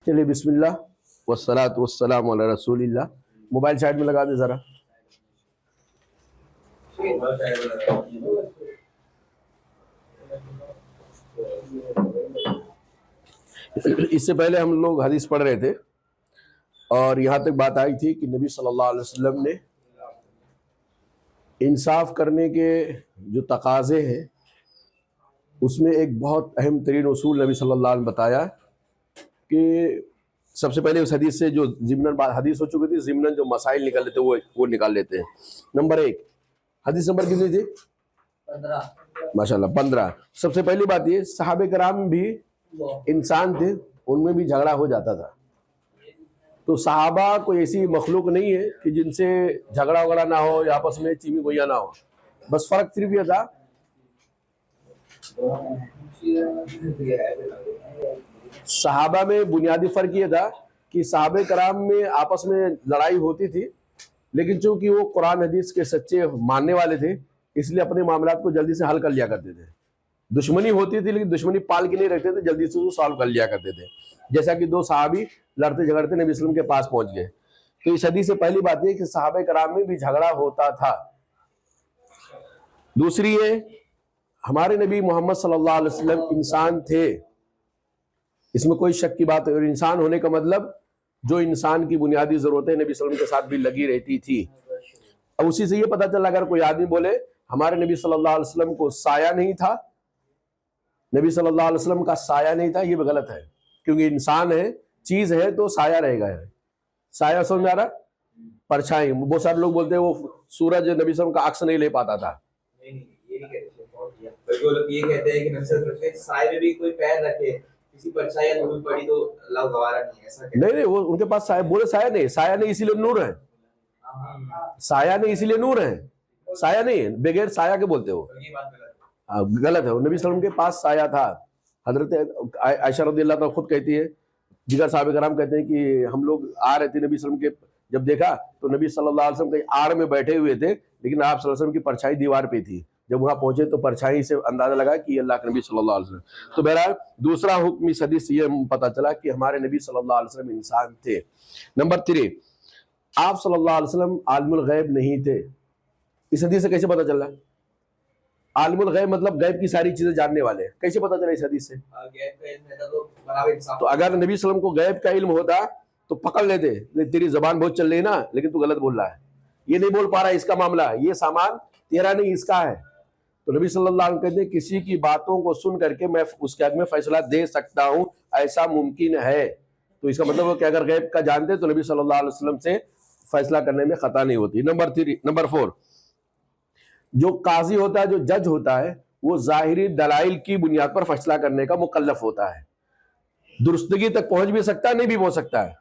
چلیے بسم اللہ والصلاۃ والسلام علی رسول اللہ. موبائل سائڈ میں لگا دیں ذرا. اس سے پہلے ہم لوگ حدیث پڑھ رہے تھے اور یہاں تک بات آئی تھی کہ نبی صلی اللہ علیہ وسلم نے انصاف کرنے کے جو تقاضے ہیں اس میں ایک بہت اہم ترین اصول نبی صلی اللہ علیہ وسلم بتایا کہ سب سے پہلے اس حدیث سے جو ضمناً حدیث ہو چکی تھی ضمناً جو مسائل نکال لیتے وہ نکال لیتے ہیں. نمبر 1 حدیث نمبر کتنی تھی؟ 15. ماشاءاللہ 15. سب سے پہلی بات یہ صحابہ کرام بھی انسان تھے, ان میں بھی جھگڑا ہو جاتا تھا. تو صحابہ کوئی ایسی مخلوق نہیں ہے کہ جن سے جھگڑا وغیرہ نہ ہو یا آپس میں چیمی گویا نہ ہو. بس فرق صرف یہ تھا صحابہ میں بنیادی فرق یہ تھا کہ صحابہ کرام میں آپس میں لڑائی ہوتی تھی, لیکن چونکہ وہ قرآن حدیث کے سچے ماننے والے تھے اس لیے اپنے معاملات کو جلدی سے حل کر لیا کرتے تھے. دشمنی ہوتی تھی لیکن دشمنی پال کے نہیں رکھتے تھے, جلدی سے وہ سالو کر لیا کرتے تھے. جیسا کہ 2 صحابی لڑتے جھگڑتے نبی وسلم کے پاس پہنچ گئے. تو اس حدیث سے پہلی بات یہ کہ صحابہ کرام میں بھی جھگڑا ہوتا تھا. دوسری ہے ہمارے نبی محمد صلی اللہ علیہ وسلم انسان تھے, اس میں کوئی شک کی بات ہے. اور انسان ہونے کا مطلب جو انسان کی بنیادی ضرورتیں نبی صلی اللہ علیہ وسلم کے ساتھ بھی لگی رہتی تھی. اب اسی سے یہ پتہ چلا اگر کوئی آدمی بولے ہمارے نبی صلی اللہ علیہ وسلم کو سایہ نہیں تھا, نبی صلی اللہ علیہ وسلم کا سایہ نہیں تھا, یہ بھی غلط ہے. کیونکہ انسان ہے, چیز ہے تو سایہ رہے گا. سایہ سمجھ میں آ رہا؟ پرچھائی. بہت سارے لوگ بولتے ہیں وہ سورج نبی صلی اللہ علیہ وسلم کا عکس نہیں لے پاتا تھا. یہ کہتے ہیں کہ نبی سائے میں بھی کوئی پیر رکھے کسی پرچھائی یا نور پڑی تو اللہ گوارا نہیں, ایسا نہیں وہ ان کے پاس سایہ بولے سایہ نہیں, سایہ نہیں اسی لیے نور ہے. سایہ نہیں اسی لیے نور ہے, سایہ نہیں ہے بغیر سایہ کے بولتے ہو, غلط ہے. نبی صلی اللہ علیہ وسلم کے پاس سایہ تھا. حضرت عائشہ رضی اللہ عنہا خود کہتی ہے, دیگر صحابہ کرام کہتے ہیں کہ ہم لوگ آ رہے تھے نبی صلی اللہ علیہ وسلم کے, جب دیکھا تو نبی صلی اللہ علیہ وسلم کہیں آڑ میں بیٹھے ہوئے تھے لیکن آپ صلی اللہ علیہ وسلم کی پرچھائی دیوار پہ تھی. جب وہاں پہنچے تو پرچھائی سے اندازہ لگا کہ یہ اللہ کے نبی صلی اللہ علیہ وسلم. تو بہرحال دوسرا حکم اس حدیث سے یہ پتہ چلا کہ ہمارے نبی صلی اللہ علیہ وسلم انسان تھے. نمبر 3 آپ صلی اللہ علیہ وسلم عالم الغیب نہیں تھے. اس حدیث سے کیسے پتہ چلا؟ عالم الغیب مطلب غیب کی ساری چیزیں جاننے والے, کیسے پتہ چلا اس حدیث سے؟ تو اگر نبی صلی اللہ علیہ وسلم کو غیب کا علم ہوتا تو پکڑ لیتے, تیری زبان بہت چل رہی نا لیکن تو غلط بول رہا ہے, یہ نہیں بول پا رہا ہے, اس کا معاملہ ہے, یہ سامان تیرا نہیں اس کا ہے. تو نبی صلی اللہ علیہ وسلم کہتے ہیں کسی کی باتوں کو سن کر کے میں اس کے حق میں فیصلہ دے سکتا ہوں, ایسا ممکن ہے. تو اس کا مطلب ہے کہ اگر غیب کا جانتے تو نبی صلی اللہ علیہ وسلم سے فیصلہ کرنے میں خطا نہیں ہوتی. نمبر 4 جو قاضی ہوتا ہے, جو جج ہوتا ہے, وہ ظاہری دلائل کی بنیاد پر فیصلہ کرنے کا مکلف ہوتا ہے. درستگی تک پہنچ بھی سکتا ہے, نہیں بھی پہنچ سکتا ہے.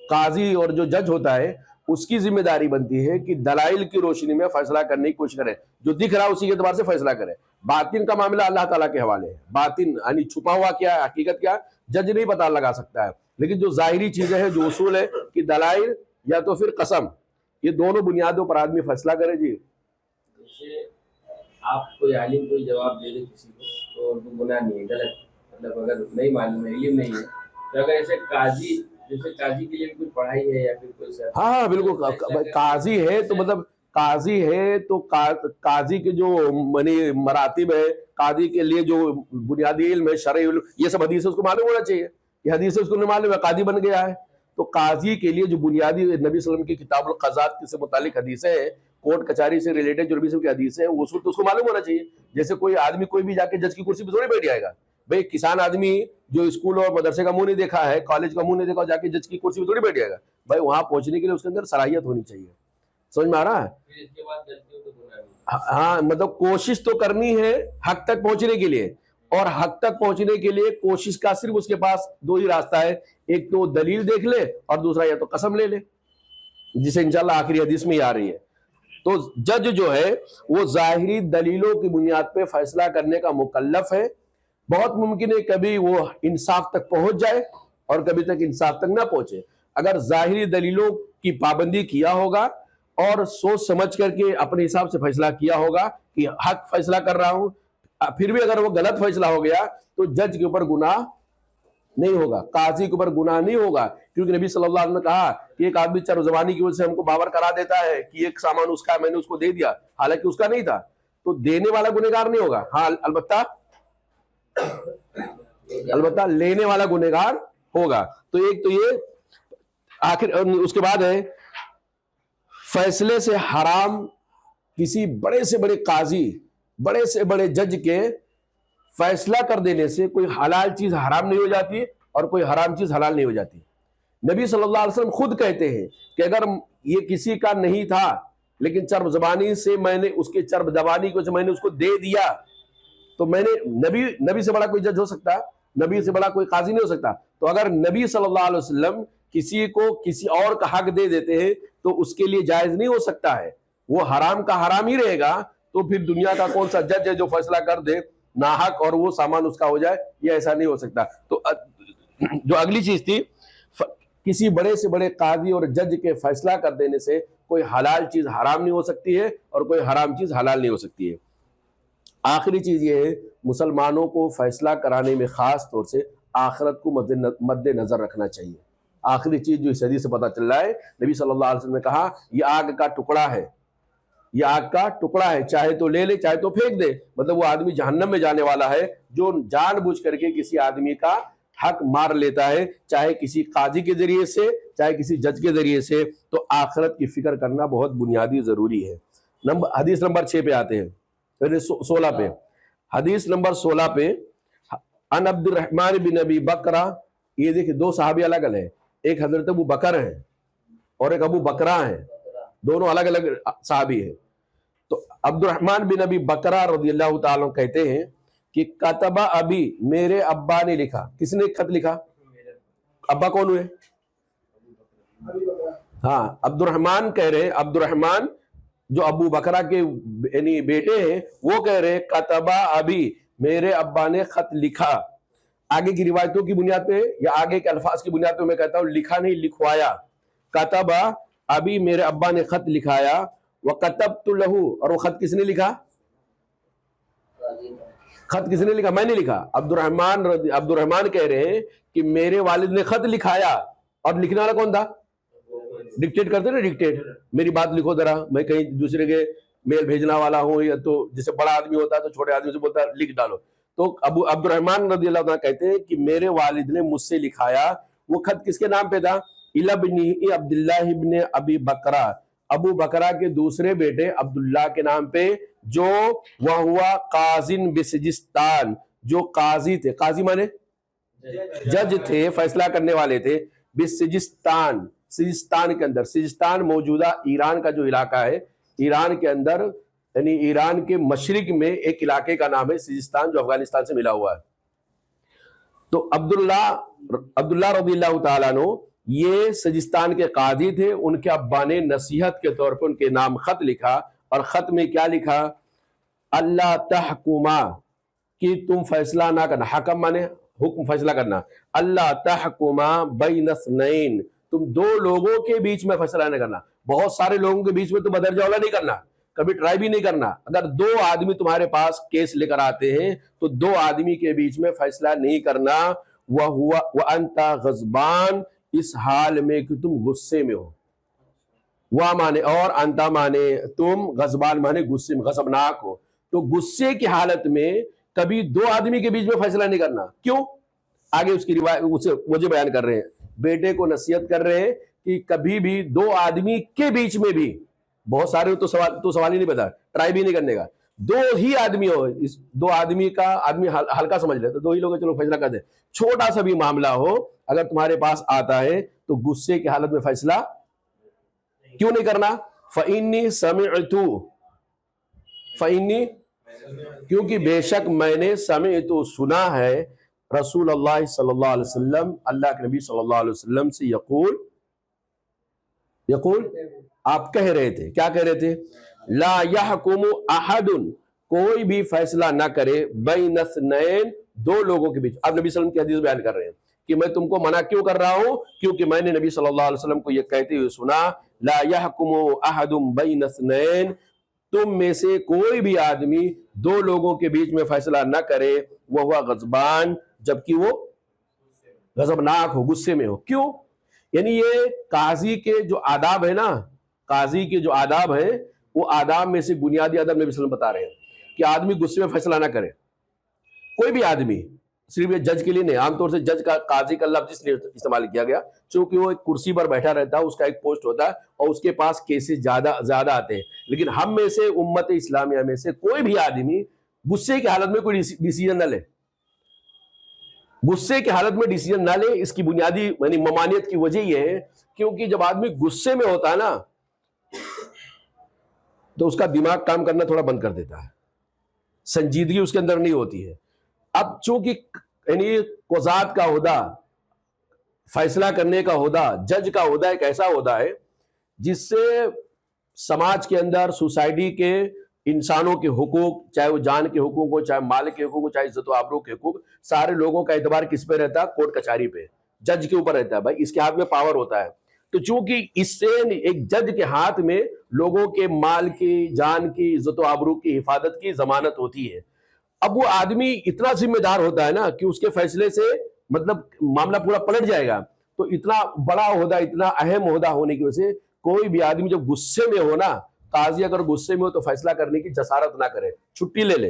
قاضی اور جو جج ہوتا ہے اس کی ذمہ داری بنتی ہے کہ دلائل کی روشنی میں فیصلہ کرنے کی کوشش کرے, جو دکھ رہا ہے اسی کے اعتبار سے فیصلہ کرے. باطن کا معاملہ اللہ تعالیٰ کے حوالے ہے. باطن یعنی چھپا ہوا کیا ہے, حقیقت کیا ہے, جج نہیں پتہ لگا سکتا ہے. لیکن جو ظاہری چیزیں ہیں, جو اصول ہے کہ دلائل یا تو پھر قسم, یہ دونوں بنیادوں پر آدمی فیصلہ کرے. جی آپ کوئی عالم کوئی جواب دے دے کسی کو تو ان کو گناہ نہیں ہے, غلط. مطلب اگر نہیں معلوم ہے, علم نہیں ہے, تو اگر ایسے قاضی جیسے قاضی کے لیے کوئی پڑھائی ہے یا پھر کوئی ہاں بالکل قاضی ہے تو مطلب قاضی ہے تو قاضی کے جو مراتب ہے, قاضی کے لیے جو بنیادی علم ہے, شرعی علم, یہ سب حدیث اس کو معلوم ہونا چاہیے. یہ حدیث اس کو نہیں معلوم ہے, قاضی بن گیا ہے. تو قاضی کے لیے جو بنیادی نبی صلی اللہ علیہ وسلم کی کتاب القضات سے متعلق حدیثیں ہیں, کورٹ کچہری سے ریلیٹڈ جو نبی صلی اللہ علیہ وسلم کی حدیثیں ہیں, وہ اصول تو اس کو معلوم ہونا چاہیے. جیسے کوئی آدمی کوئی بھی جا کے جج کی کرسی پہ تھوڑی بیٹھ جائے گا. بھائی کسان آدمی جو اسکول اور مدرسے کا منہ نہیں دیکھا ہے, کالج کا منہ نہیں دیکھا, جا کے جج کی کرسی پہ تھوڑی بیٹھ جائے گا. بھائی وہاں پہنچنے کے لیے اس کے اندر صلاحیت ہونی چاہیے. سمجھ میں آ رہا ہے؟ ہاں مطلب کوشش تو کرنی ہے حق تک پہنچنے کے لیے, اور حق تک پہنچنے کے لیے کوشش کا صرف اس کے پاس 2 ہی راستہ ہے, ایک تو دلیل دیکھ لے اور دوسرا یا تو قسم لے لے, جسے انشاءاللہ آخری حدیث میں ہی آ رہی ہے. تو جج جو ہے وہ ظاہری دلیلوں کی بنیاد پہ فیصلہ کرنے کا مکلف ہے. بہت ممکن ہے کبھی وہ انصاف تک پہنچ جائے اور کبھی تک انصاف تک نہ پہنچے. اگر ظاہری دلیلوں کی پابندی کیا ہوگا اور سوچ سمجھ کر کے اپنے حساب سے فیصلہ کیا ہوگا کہ حق فیصلہ کر رہا ہوں, پھر بھی اگر وہ غلط فیصلہ ہو گیا تو جج کے اوپر گناہ نہیں ہوگا, قاضی کے اوپر گناہ نہیں ہوگا, کیونکہ نبی صلی اللہ علیہ وسلم نے کہا کہ ایک آدمی چرب زبانی کی وجہ سے ہم کو باور کرا دیتا ہے کہ ایک سامان اس کا میں نے اس کو دے دیا حالانکہ اس کا نہیں تھا, تو دینے والا گنہگار نہیں ہوگا. ہاں البتہ لینے والا گنہگار ہوگا. تو ایک تو یہ آخر, اس کے بعد ہے فیصلے سے حرام, کسی بڑے سے بڑے قاضی, بڑے سے بڑے جج کے فیصلہ کر دینے سے کوئی حلال چیز حرام نہیں ہو جاتی اور کوئی حرام چیز حلال نہیں ہو جاتی. نبی صلی اللہ علیہ وسلم خود کہتے ہیں کہ اگر یہ کسی کا نہیں تھا لیکن چرب زبانی سے میں نے اس کے چرب زبانی کو میں نے اس کو دے دیا, تو میں نے نبی سے بڑا کوئی جج ہو سکتا, نبی سے بڑا کوئی قاضی نہیں ہو سکتا. تو اگر نبی صلی اللہ علیہ وسلم کسی کو کسی اور کا حق دے دیتے ہیں تو اس کے لیے جائز نہیں ہو سکتا ہے, وہ حرام کا حرام ہی رہے گا. تو پھر دنیا کا کون سا جج ہے جو فیصلہ کر دے ناحق اور وہ سامان اس کا ہو جائے, یہ ایسا نہیں ہو سکتا. تو جو اگلی چیز تھی, کسی بڑے سے بڑے قاضی اور جج کے فیصلہ کر دینے سے کوئی حلال چیز حرام نہیں ہو سکتی ہے اور کوئی حرام چیز حلال نہیں ہو سکتی ہے. آخری چیز یہ ہے, مسلمانوں کو فیصلہ کرانے میں خاص طور سے آخرت کو مد نظر رکھنا چاہیے. آخری چیز جو اس حدیث سے پتہ چل رہا ہے, نبی صلی اللہ علیہ وسلم نے کہا یہ آگ کا ٹکڑا ہے, یہ آگ کا ٹکڑا ہے, چاہے تو لے لے چاہے تو پھینک دے. مطلب وہ آدمی جہنم میں جانے والا ہے جو جان بوجھ کر کے کسی آدمی کا حق مار لیتا ہے, چاہے کسی قاضی کے ذریعے سے چاہے کسی جج کے ذریعے سے. تو آخرت کی فکر کرنا بہت بنیادی ضروری ہے. حدیث نمبر 6 پہ آتے ہیں, 16 پہ. حدیث نمبر 16 پہ ان عبد الرحمن بن ابی بکرہ, یہ دیکھیں دو صحابی الگ الگ ہیں, ایک حضرت ابو بکر ہیں اور ایک ابو بکرہ ہیں, دونوں الگ الگ صحابی ہیں. تو عبد الرحمن بن ابی بکرہ رضی اللہ تعالیٰ عنہ کہتے ہیں کہ کتبہ ابی, میرے ابا نے لکھا. کس نے خط لکھا؟ ابا کون ہوئے؟ ہاں, عبد الرحمن کہہ رہے, عبد الرحمن جو ابو بکرہ کے یعنی بیٹے ہیں وہ کہہ رہے کتبہ ابی, میرے ابا نے خط لکھا. آگے کی روایتوں کی بنیاد پہ یا آگے کے الفاظ کی بنیاد پہ میں کہتا ہوں لکھا نہیں لکھوایا. کتبہ ابی, میرے ابا نے خط لکھایا. وکتبت لہ, اور وہ خط کس نے لکھا؟ خط کس نے لکھا؟ میں نے لکھا. عبد الرحمن کہہ رہے ہیں کہ میرے والد نے خط لکھایا, اور لکھنے والا کون تھا؟ ڈکٹیٹ کرتے نا, ڈکٹیٹ, میری بات لکھو ذرا, میں کہیں دوسرے کے میل بھیجنا والا ہوں, یا تو جیسے بڑا آدمی ہوتا ہے تو چھوٹے آدمی سے بولتا ہے لکھ ڈالو. تو ابو عبد الرحمن رضی اللہ عنہ کہتے ہیں کہ میرے والد نے مجھ سے لکھایا. وہ خط کس کے نام پہ تھا؟ الابنہ عبداللہ ابن ابی بکرہ, ابو بکرہ کے دوسرے بیٹے عبداللہ کے نام پہ, جو وہ ہوا قاضن بسجستان, جو قاضی تھے. قاضی مانے جج تھے, فیصلہ کرنے والے تھے. بسجستان, سجستان کے اندر, سجستان موجودہ ایران کا جو علاقہ ہے, ایران کے اندر یعنی ایران کے مشرق میں ایک علاقے کا نام ہے سجستان, جو افغانستان سے ملا ہوا ہے. تو عبداللہ رضی اللہ تعالیٰ عنہ یہ سجستان کے قاضی تھے. ان کے ابا نے نصیحت کے طور پر ان کے نام خط لکھا, اور خط میں کیا لکھا؟ اللہ تحکما, کہ تم فیصلہ نہ کرنا. حکم مانے حکم, فیصلہ کرنا. اللہ تحکما بین اثنین, تم دو لوگوں کے بیچ میں فیصلہ نہیں کرنا. بہت سارے لوگوں کے بیچ میں تو بدرجہ اولا نہیں کرنا, کبھی ٹرائی بھی نہیں کرنا. اگر دو آدمی تمہارے پاس کیس لے کر آتے ہیں تو دو آدمی کے بیچ میں فیصلہ نہیں کرنا. وَأَنْتَ غضبان, اس حال میں کہ تم غصے میں ہو. وا مانے اور, انتا مانے تم, غضبان مانے غصے میں, غضبناک ہو. تو غصے کی حالت میں کبھی دو آدمی کے بیچ میں فیصلہ نہیں کرنا. کیوں؟ آگے اس کی روایت وجہ بیان کر رہے ہیں. بیٹے کو نصیحت کر رہے ہیں کہ کبھی بھی دو آدمی کے بیچ میں بھی, بہت سارے تو سوال ہی نہیں پتا, ٹرائی بھی نہیں کرنے کا. دو ہی آدمی ہو, اس دو آدمی کا آدمی ہلکا سمجھ لے تو دو ہی لوگ چلو فیصلہ کر دیں. چھوٹا سا بھی معاملہ ہو اگر تمہارے پاس آتا ہے تو غصے کی حالت میں فیصلہ کیوں نہیں کرنا؟ فَإِنِّي سَمِعْتُ, کیونکہ بے شک میں نے سمعت, سنا ہے, رسول اللہ صلی اللہ علیہ وسلم, اللہ کے نبی صلی اللہ علیہ وسلم سے یقول, آپ کہہ رہے تھے, کیا کہہ رہے تھے؟ لا یحکم احد, کوئی بھی فیصلہ نہ کرے, بین اثنین, دو لوگوں کے بیچ. آپ نبی صلی اللہ علیہ وسلم کی حدیث بیان کر رہے ہیں کہ میں تم کو منع کیوں کر رہا ہوں, کیونکہ میں نے نبی صلی اللہ علیہ وسلم کو یہ کہتے ہوئے سنا, لا یحکم احد بین اثنین, تم میں سے کوئی بھی آدمی دو لوگوں کے بیچ میں فیصلہ نہ کرے, وہ غضبان, جبکہ وہ गजबनाक हो, गुस्से में हो। क्यों? यानी ये काजी के जो आदाब है ना, काजी के जो आदाब है, वो आदाब में से बुनियादी आदाब नबी सल्लल्लाहु अलैहि वसल्लम बता रहे हैं कि आदमी गुस्से में फैसला ना करे। कोई भी आदमी, सिर्फ ये जज के लिए नहीं, आमतौर से जज का, काजी का लफ्ज इसलिए इस्तेमाल किया गया क्योंकि वो एक कुर्सी पर बैठा रहता है, उसका एक पोस्ट होता है और उसके पास केसेस ज्यादा आते हैं। लेकिन हम में से, उम्मत इस्लामिया में से कोई भी आदमी गुस्से की हालत में कोई डिसीजन ना ले, गुस्से की हालत में डिसीजन ना ले। इसकी बुनियादी यानी ममानियत की वजह यह है क्योंकि जब आदमी गुस्से में होता है ना, तो उसका दिमाग काम करना थोड़ा बंद कर देता है, संजीदगी उसके अंदर नहीं होती है। अब चूंकि यानी कोजात का ओहदा, फैसला करने का ओहदा, जज का ओहदा एक ऐसा ओहदा है जिससे समाज के अंदर, सोसाइटी के इंसानों के हुकूक, चाहे वो जान के हुकूक हो, चाहे माल के हुकूक हो, चाहे इज्जत व आबरू के हुकूक, सारे लोगों का एतबार किस पे रहता है? कोर्ट कचहरी पे, जज के ऊपर रहता है। भाई इसके हाथ में पावर होता है। तो चूंकि इससे एक जज के हाथ में लोगों के माल की, जान की, इज्जत व आबरू की हिफाजत की जमानत होती है। अब वो आदमी इतना जिम्मेदार होता है ना कि उसके फैसले से मतलब मामला पूरा पलट जाएगा। तो इतना बड़ा ओहदा, इतना अहम ओहदा होने की वजह से कोई भी आदमी जब गुस्से में हो ना, काजी अगर गुस्से में हो तो फैसला करने की जसारत ना करे, छुट्टी ले ले,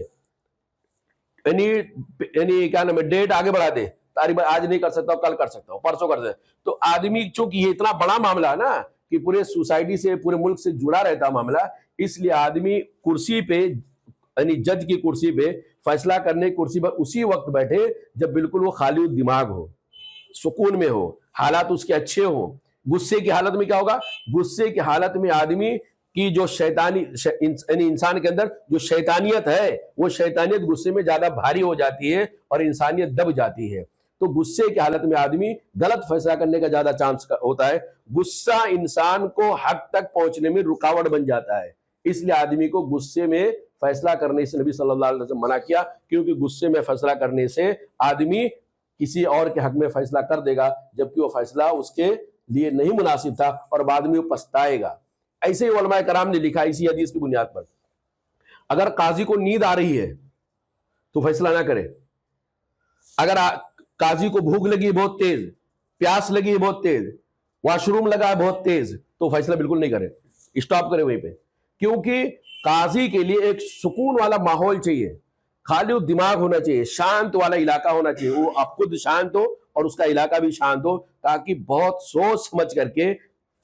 यानी क्या नाम है, डेट आगे बढ़ा दे, तारीख आज नहीं कर सकता, कल कर सकता हूं, परसों कर दे। तो आदमी, चूंकि ये इतना बड़ा मामला है ना कि पूरे सोसाइटी से, पूरे मुल्क से जुड़ा रहता है मामला, इसलिए आदमी कुर्सी पे, यानी जज की कुर्सी पे, फैसला करने की कुर्सी पर उसी वक्त बैठे जब बिल्कुल वो खाली दिमाग हो, सुकून में हो, हालात उसके अच्छे हो। गुस्से की हालत में क्या होगा? गुस्से की हालत में आदमी की जो शैतानी, यानी इंसान के अंदर जो शैतानियत है, वो शैतानियत गुस्से में ज्यादा भारी हो जाती है और इंसानियत दब जाती है। तो गुस्से की हालत में आदमी गलत फैसला करने का ज्यादा चांस होता है। गुस्सा इंसान को हक तक पहुंचने में रुकावट बन जाता है। इसलिए आदमी को गुस्से में फैसला करने से नबी सल्लल्लाहु अलैहि वसल्लम मना किया, क्योंकि गुस्से में फैसला करने से आदमी किसी और के हक में फैसला कर देगा जबकि वो फैसला उसके लिए नहीं मुनासिब था और बाद में वो पछताएगा। ऐसे ही उलमाए कराम ने लिखा इसी हदीस की बुनियाद पर, अगर काजी को नींद आ रही है तो फैसला ना करे। अगर काजी को भूख लगी है बहुत तेज, प्यास लगी है बहुत तेज, वॉशरूम लगा है बहुत तेज, तो फैसला बिल्कुल नहीं करे, स्टॉप करे वहीं पे। क्योंकि काजी के लिए एक सुकून वाला माहौल चाहिए, खाली दिमाग होना चाहिए, शांत वाला इलाका होना चाहिए। वो आप खुद शांत हो और उसका इलाका भी शांत हो, ताकि बहुत सोच समझ करके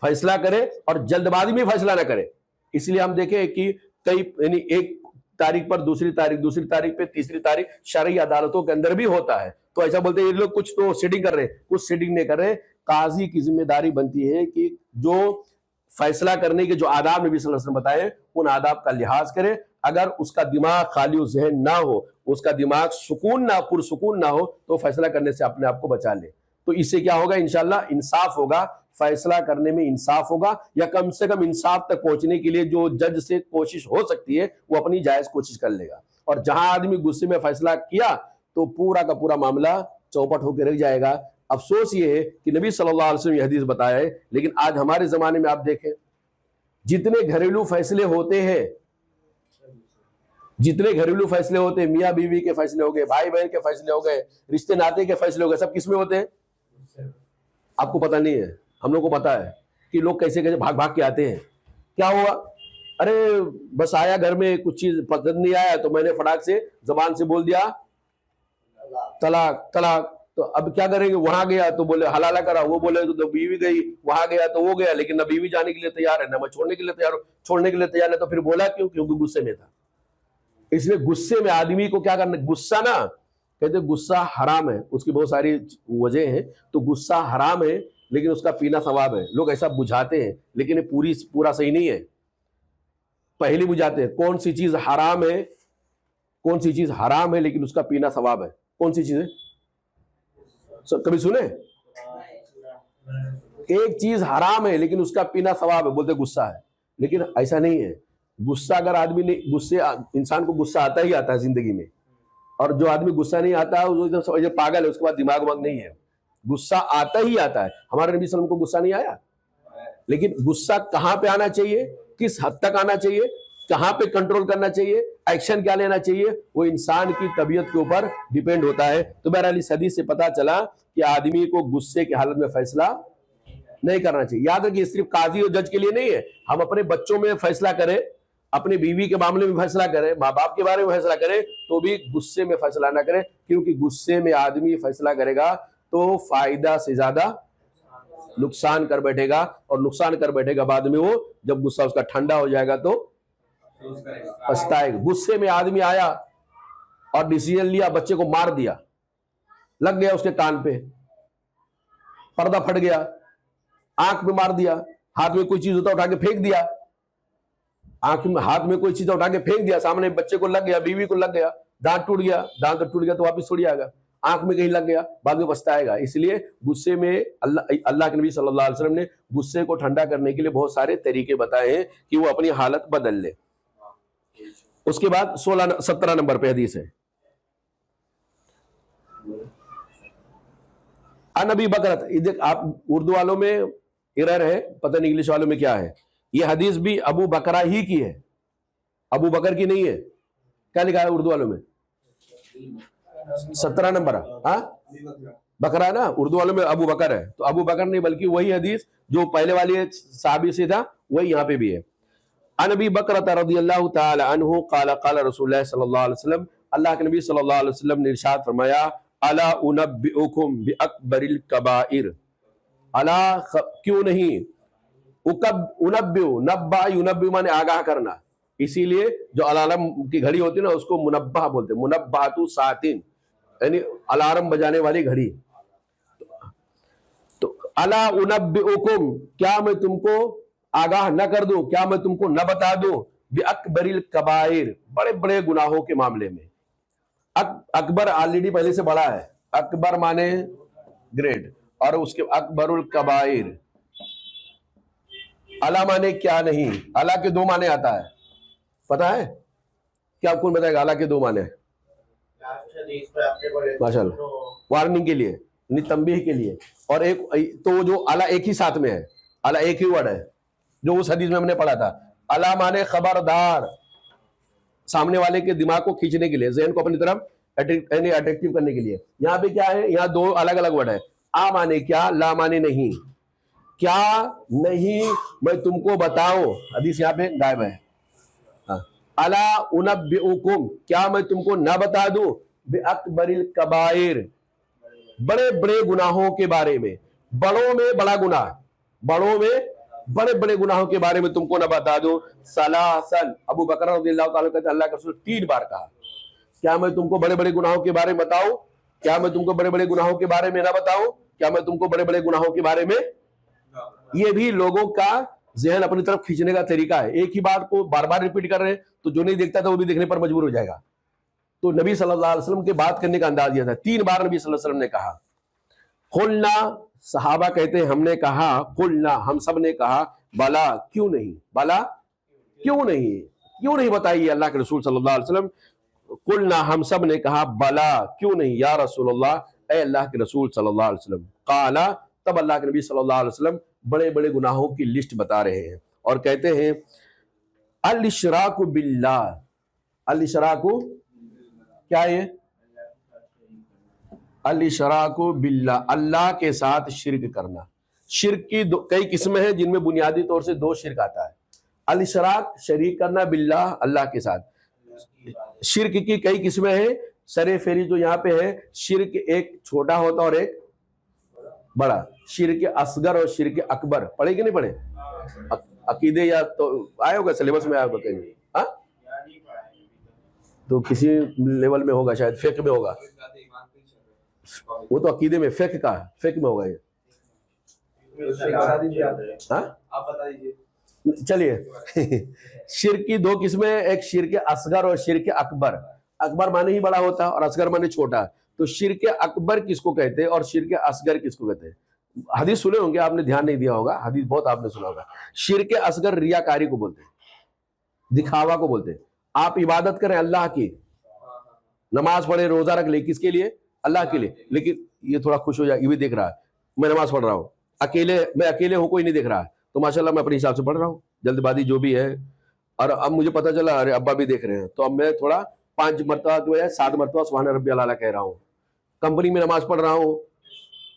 फैसला करे और जल्दबाजी में फैसला ना करे। इसलिए हम देखें कि कई, यानी एक तारीख पर दूसरी तारीख पे तीसरी तारीख शरई अदालतों के अंदर भी होता है। तो ऐसा बोलते हैं ये लोग कुछ तो सीटिंग कर रहे हैं, कुछ सीटिंग नहीं कर रहे। काजी की जिम्मेदारी बनती है कि जो फैसला करने के जो आदाब नबी सल्लल्लाहु अलैहि वसल्लम बताए, उन आदाब का लिहाज करे। अगर उसका दिमाग खाली ज़हन ना हो, उसका दिमाग सुकून ना, पुरसुकून ना हो, तो फैसला करने से अपने आप को बचा ले। तो इससे क्या होगा? इंशाअल्लाह इंसाफ होगा, फैसला करने में इंसाफ होगा, या कम से कम इंसाफ तक पहुंचने के लिए जो जज से कोशिश हो सकती है वो अपनी जायज कोशिश कर लेगा। और जहां आदमी गुस्से में फैसला किया तो पूरा का पूरा मामला चौपट होकर रह जाएगा। अफसोस ये है कि नबी सल्लल्लाहु अलैहि वसल्लम ये हदीस बताया है, लेकिन आज हमारे जमाने में आप देखें जितने घरेलू फैसले होते हैं, जितने घरेलू फैसले होते हैं, मियाँ बीवी के फैसले हो गए, भाई बहन के फैसले हो गए, रिश्ते नाते के फैसले हो गए, सब किस में होते हैं? आपको पता नहीं है, हम लोग को पता है कि लोग कैसे कैसे भाग भाग के आते हैं। क्या हुआ? अरे बस आया घर में, कुछ चीज पसंद नहीं आया तो मैंने फटाक से जबान से बोल दिया तलाक तलाक। तो अब क्या करेंगे? वहां गया तो बोले हलाला करा, वो बोले तो बीवी गई, वहां गया तो वो गया, लेकिन ना बीवी जाने के लिए तैयार है, ना मैं छोड़ने के लिए तैयार हूं, छोड़ने के लिए तैयार है। तो फिर बोला क्यों? क्योंकि गुस्से में था। इसलिए गुस्से में आदमी को क्या करना? गुस्सा ना, कहते गुस्सा हराम है, उसकी बहुत सारी वजह है। तो गुस्सा हराम है लेकिन उसका पीना सवाब है। लोग ऐसा बुझाते हैं लेकिन ये पूरा सही नहीं है। पहले बुझाते हैं कौन सी चीज हराम है, कौन सी चीज हराम है लेकिन उसका पीना सवाब है। कौन सी चीज है? कभी सुने? एक चीज हराम है लेकिन उसका पीना सवाब है, बोलते गुस्सा है। लेकिन ऐसा नहीं है। गुस्सा अगर आदमी ने, गुस्से इंसान को गुस्सा आता ही आता है जिंदगी में, और जो आदमी गुस्सा नहीं आता है वो एकदम पागल है, उसके बाद दिमाग नहीं है। गुस्सा आता ही आता है। हमारे नबी सल्लल्लाहु अलैहि वसल्लम को गुस्सा नहीं आया, लेकिन गुस्सा कहां पे आना चाहिए, किस हद तक आना चाहिए, कहां पे कंट्रोल करना चाहिए, एक्शन क्या लेना चाहिए वो इंसान की तबीयत के ऊपर डिपेंड होता है। तो बहरहाल इस हदीस से पता चला कि आदमी को गुस्से की हालत में फैसला नहीं करना चाहिए। याद रखिए सिर्फ काजी और जज के लिए नहीं है, हम अपने बच्चों में फैसला करें, अपनी बीवी के मामले में फैसला करें, माँ बाप के बारे में फैसला करें, तो भी गुस्से में फैसला ना करें, क्योंकि गुस्से में आदमी फैसला करेगा तो फायदा से ज्यादा नुकसान कर बैठेगा, और नुकसान कर बैठेगा बाद में वो जब गुस्सा उसका ठंडा हो जाएगा तो पछताएगा। गुस्से में आदमी आया और डिसीजन लिया, बच्चे को मार दिया, लग गया उसके कान पे, पर्दा फट गया, आंख में मार दिया, हाथ में कोई चीज होता उठा के फेंक दिया, आंख में हाथ में कोई चीज उठा के फेंक दिया, सामने बच्चे को लग गया, बीवी को लग गया, दांत टूट गया, दांत टूट गया तो वापस थोड़ी आएगा, आंख में कहीं लग गया बाद में पछताएगा। इसलिए गुस्से में अल्लाह के नबी सल्लल्लाहु अलैहि वसल्लम ने गुस्से को ठंडा करने के लिए बहुत सारे तरीके बताए हैं कि वो अपनी हालत बदल ले। उसके बाद 17 नंबर पे हदीस है, अनबी बकरत, देख आप उर्दू वालों में एरर है, पता नहीं इंग्लिश वालों में क्या है, ये हदीस भी अबू बकरा ही की है, अबू बकर की नहीं है। क्या लिखा है उर्दू वालों में? 17 नंबर, हाँ बकरा ना, उर्दू वालों में अबू बकर है, तो अबू बकर नहीं बल्कि वही हदीस जो पहले वाली साहबी से था वही यहाँ पे भी है। अनबी बकरत रदियल्लाहु ताला अन्हु क़ाल क़ाल रसूलुल्लाह सल्लल्लाहु अलैहि वसल्लम, अल्लाह के नबी सल्लल्लाहु अलैहि वसल्लम ने इरशाद फरमाया, अला उनब्बिउकुम बिअकबरिल कबाइर, अला क्यों नहीं, उनब्बिउ, नब्बा युनब्बिउ माने आगाह करना, इसीलिए जो अलार्म की घड़ी होती है ना उसको मुनब्बा बोलते हैं, मुनब्बातु सातिन यानी अलार्म बजाने वाली घड़ी। तो अला उनब्बिउकुम, क्या मैं तुमको आगाह न कर दूं, क्या मैं तुमको न बता दूं, बिअकबरिल कबाइर, बड़े बड़े गुनाहों के मामले में। अकबर ऑलरेडी पहले से बड़ा है, अकबर माने ग्रेट, और उसके अकबरुल कबाइर, अला माने क्या नहीं, अला के 2 माने आता है, पता है क्या? कौन बताएगा अला के 2 माने? माशाल्लाह, वार्निंग के लिए, तंबीह के लिए, और एक तो जो अला एक ही साथ में है, अला एक ही वर्ड है जो उस हदीस में हमने पढ़ा था। अला माने खबरदार, सामने वाले के दिमाग को खींचने के लिए, ज़हन को अपनी तरफ अट्रैक्टिव करने के लिए। यहाँ पे क्या है, यहाँ 2 अलग अलग वर्ड है, आ माने क्या, ला माने नहीं, क्या नहीं मैं तुमको बताऊं, हदीस यहाँ पे गायब है। अला उनब्बिउकुम, क्या मैं तुमको न बता दूं, बिअकबरिल कबाइर, बड़े बड़े गुनाहों के बारे में, बड़ों में बड़ा गुनाह, बड़ों में बड़े बड़े गुनाहों के बारे में तुमको न बता दूं। सलासन, अबू बकर रज़ियल्लाहु ताला कहते अल्लाह के रसूल 3 बार कहा, क्या मैं तुमको बड़े बड़े गुनाहों के बारे में बताऊं, क्या मैं तुमको बड़े बड़े गुनाहों के बारे में ना बताऊं, क्या मैं तुमको बड़े बड़े गुनाहों के बारे में। ये भी लोगों का ज़हन अपनी तरफ खींचने का तरीका है, एक ही बात को बार बार रिपीट कर रहे हैं तो जो नहीं देखता था वो भी देखने पर मजबूर हो जाएगा। तो नबी सल्लल्लाहु अलैहि वसल्लम के बात करने का अंदाज यह था, 3 बार नबी सल्लल्लाहु अलैहि वसल्लम ने कहा। कुलना, सहाबा कहते हैं हमने कहा, कुलना हम सब ने कहा, बला क्यों नहीं, बला क्यों नहीं, क्यों नहीं बताइए अल्लाह के रसूल सल्लल्लाहु अलैहि वसल्लम। कुलना हम सब ने कहा, बला क्यों नहीं या रसूलल्लाह, ए अल्लाह के रसूल सल्लल्लाहु अलैहि वसल्लम। काला, तब अल्लाह के नबी सल्लल्लाहु अलैहि वसल्लम बड़े बड़े गुनाहों की लिस्ट बता रहे हैं और कहते हैं, अल इशराकु बिल्लाह, अल इशराकु क्या है, अल इशराकु बिल्लाह, अल्लाह के साथ शिर्क करना। शिर्क की कई किस्में हैं जिनमें बुनियादी तौर से 2 शिर्क आता है। अल इशराक, शरीक करना, बिल्लाह अल्लाह के साथ। शिर्क की कई किस्में हैं, सरे फेरी जो यहाँ पे है, शिर्क एक छोटा होता और एक बड़ा, शिर्क असगर और शिर्क अकबर, पढ़े कि नहीं पढ़े? अकीदे या तो आया होगा, सिलेबस में आया होगा कहीं, हाँ तो किसी लेवल में होगा, शायद फिक्र में होगा, वो तो अकीदे में, फिक्र का फिक्र में होगा ये, हाँ आप बता दीजिए। चलिए शिर्क की 2 किस्में, एक शिर्क असगर और शिर्क अकबर। अकबर माने ही बड़ा होता है और असगर माने छोटा, तो शिर्क अकबर किसको कहते हैं और शिर्क असगर किसको कहते हैं? हदीस सुने होंगे आपने, ध्यान नहीं दिया होगा, हदीस बहुत आपने सुना होगा। शिर्क असगर रियाकारी को बोलते हैं, दिखावा को बोलते हैं। आप इबादत करें अल्लाह की, नमाज पढ़े, रोजा रख ले, किसके लिए? अल्लाह के लिए, लेकिन ये थोड़ा खुश हो जाए, ये भी देख रहा है मैं नमाज पढ़ रहा हूँ, मैं अकेले हूँ, कोई नहीं देख रहा है, तो माशाल्लाह मैं अपने हिसाब से पढ़ रहा हूँ, जल्दबाजी जो भी है اور اب مجھے پتا چلا ارے ابا بھی دیکھ رہے ہیں, تو اب میں تھوڑا 5 مرتبہ جو ہے 7 مرتبہ سبحان ربی الاعلیٰ کہہ رہا ہوں. کمپنی میں نماز پڑھ رہا ہوں